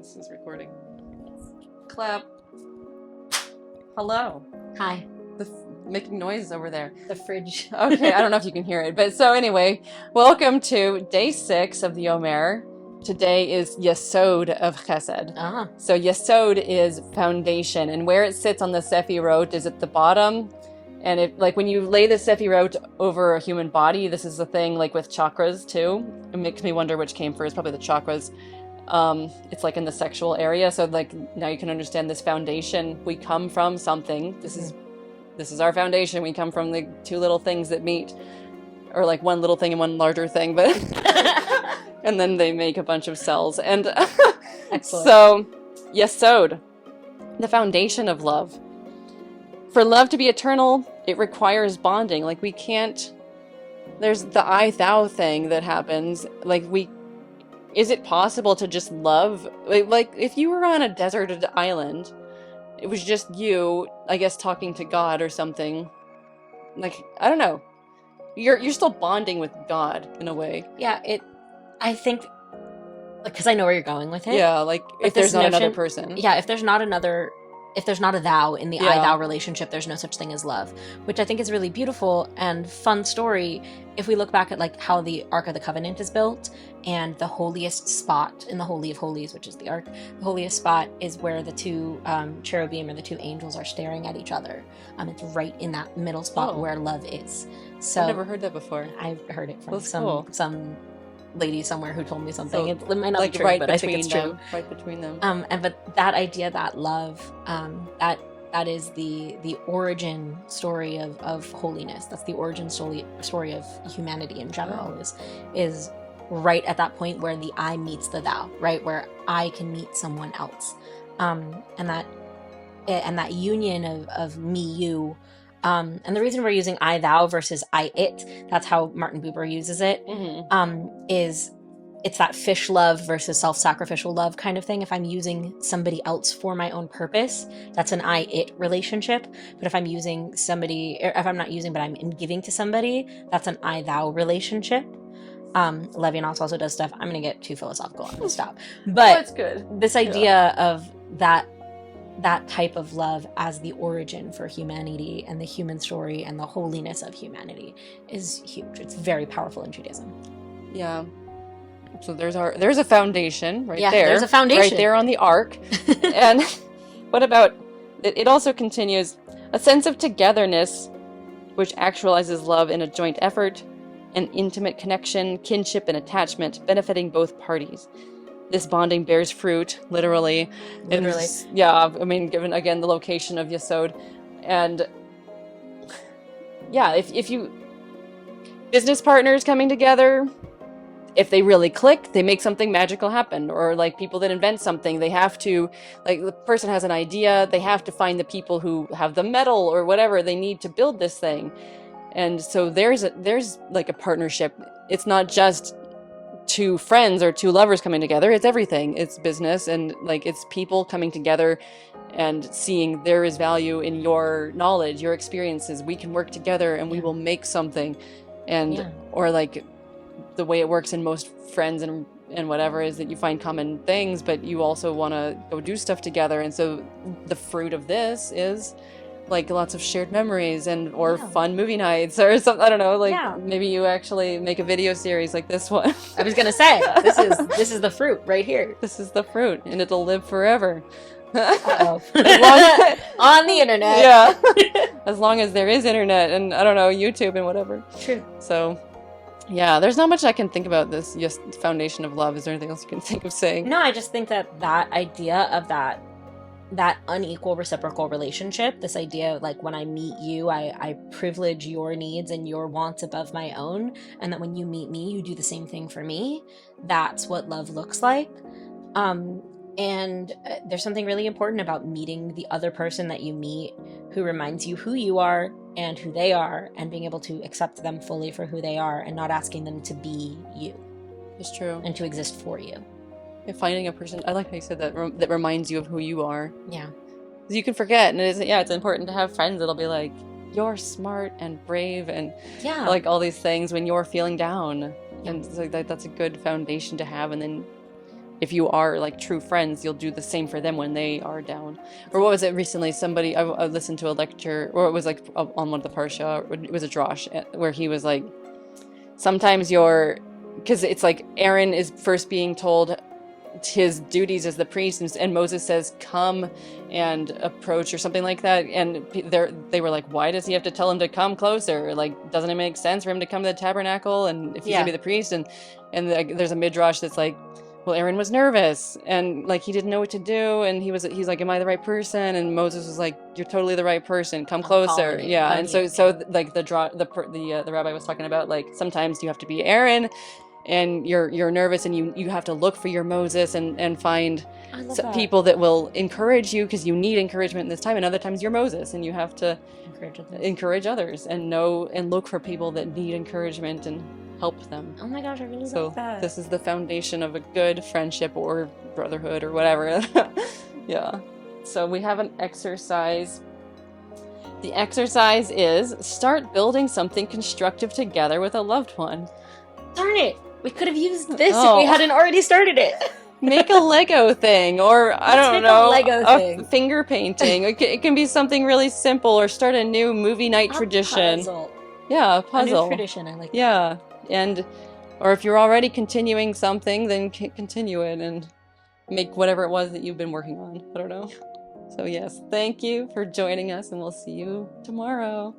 This is recording. Clap. Hello. Hi. Making noise over there. The fridge. Okay, I don't know if you can hear it. But so anyway, welcome to day 6 of the Omer. Today is Yesod of Chesed. Ah. So Yesod is foundation, and where it sits on the Sefirot is at the bottom. And if, like, when you lay the Sefirot over a human body, this is the thing, like, with chakras, too. It makes me wonder which came first, probably the chakras. It's, like, in the sexual area, so, like, now you can understand this foundation. We come from something. This is our foundation. We come from the two little things that meet, or, like, one little thing and one larger thing, but... and then they make a bunch of cells. And so, Yesod, the foundation of love. For love to be eternal, it requires bonding. Like, we can't... There's the I-thou thing that happens. Like, is it possible to just love? Like, if you were on a deserted island, it was just you, I guess, talking to God or something. Like, I don't know. You're still bonding with God, in a way. Yeah, I think... Because I know where you're going with it. Yeah, like, if there's not another person. Yeah, if there's not a thou in the I-thou relationship, there's no such thing as love, which I think is really beautiful and fun story. If we look back at, like, how the Ark of the Covenant is built, and the holiest spot in the Holy of Holies, which is the Ark, the holiest spot is where the two cherubim or the two angels are staring at each other. It's right in that middle spot where love is. So I've never heard that before. I've heard it from That's cool. some lady somewhere who told me something. So, it might not like, be true, right but I think it's true. Right between them. But that idea, that love, that is the origin story of holiness. That's the origin story of humanity in general. Is right at that point where the I meets the thou, right, where I can meet someone else, and that union of me, you. And the reason we're using I thou versus I it, that's how Martin Buber uses it, is it's that fish love versus self-sacrificial love kind of thing. If I'm using somebody else for my own purpose, that's an I it relationship. But if I'm using somebody, or if I'm not using but I'm giving to somebody, that's an I thou relationship. Levinas also does stuff. I'm gonna get too philosophical. I'm gonna stop. But that's good. This idea of that type of love as the origin for humanity and the human story and the holiness of humanity is huge. It's very powerful in Judaism. Yeah. So there's a foundation right there. There's a foundation right there on the ark. And what about it? Also continues a sense of togetherness, which actualizes love in a joint effort, an intimate connection, kinship, and attachment benefiting both parties. This bonding bears fruit, literally. Yeah, I mean, given, again, the location of Yesod. And, yeah, if you... Business partners coming together, if they really click, they make something magical happen. Or, like, people that invent something, they have to... Like, the person has an idea, they have to find the people who have the metal or whatever they need to build this thing. And so there's like, a partnership. It's not just... two friends or two lovers coming together. It's everything. It's business, and, like, it's people coming together and seeing there is value in your knowledge, your experiences. We can work together and we will make something. And or, like, the way it works in most friends and whatever is that you find common things, but you also want to go do stuff together. And so the fruit of this is, like, lots of shared memories or fun movie nights or something. I don't know, like, maybe you actually make a video series like this one. I was gonna say, this is the fruit right here. This is the fruit, and it'll live forever. On the internet. Yeah. As long as there is internet and, I don't know, YouTube and whatever. True. So, yeah, there's not much I can think about this foundation of love. Is there anything else you can think of saying? No, I just think that idea of that unequal reciprocal relationship, this idea of, like, when I meet you, I privilege your needs and your wants above my own, and that when you meet me, you do the same thing for me. That's what love looks like. And there's something really important about meeting the other person that you meet who reminds you who you are and who they are, and being able to accept them fully for who they are and not asking them to be you. It's true. And to exist for you. Finding a person, I like how you said that, that reminds you of who you are. Yeah. You can forget, and it's important to have friends that'll be like, you're smart and brave and like all these things when you're feeling down. And so that's a good foundation to have. And then if you are like true friends, you'll do the same for them when they are down. Or what was it recently? Somebody, I listened to a lecture, or it was like on one of the Parsha, it was a Drosh, where he was like, sometimes because it's like Aaron is first being told his duties as the priest, and Moses says, come and approach, or something like that. And they were like, why does he have to tell him to come closer? Like, doesn't it make sense for him to come to the tabernacle and if he's gonna be the priest? And there's a midrash that's like, well, Aaron was nervous and like he didn't know what to do, and he's like, am I the right person? And Moses was like, you're totally the right person, come closer. Yeah. And so like the rabbi was talking about, like, sometimes you have to be Aaron and you're nervous, and you have to look for your Moses and find people that will encourage you, because you need encouragement in this time. And other times you're Moses and you have to encourage others and look for people that need encouragement and help them. Oh my gosh, I really So like that. this is the foundation of a good friendship or brotherhood or whatever. Yeah. So we have an exercise. The exercise is start building something constructive together with a loved one. Darn it! We could have used this Oh. if we hadn't already started it. Make a Lego thing, or I Let's don't make know, a Lego thing. finger painting. It can be something really simple, or start a new movie night tradition. Puzzle. Yeah, a A puzzle. new tradition. I like that. Yeah, or if you're already continuing something, then continue it and make whatever it was that you've been working on. I don't know. So yes, thank you for joining us, and we'll see you tomorrow.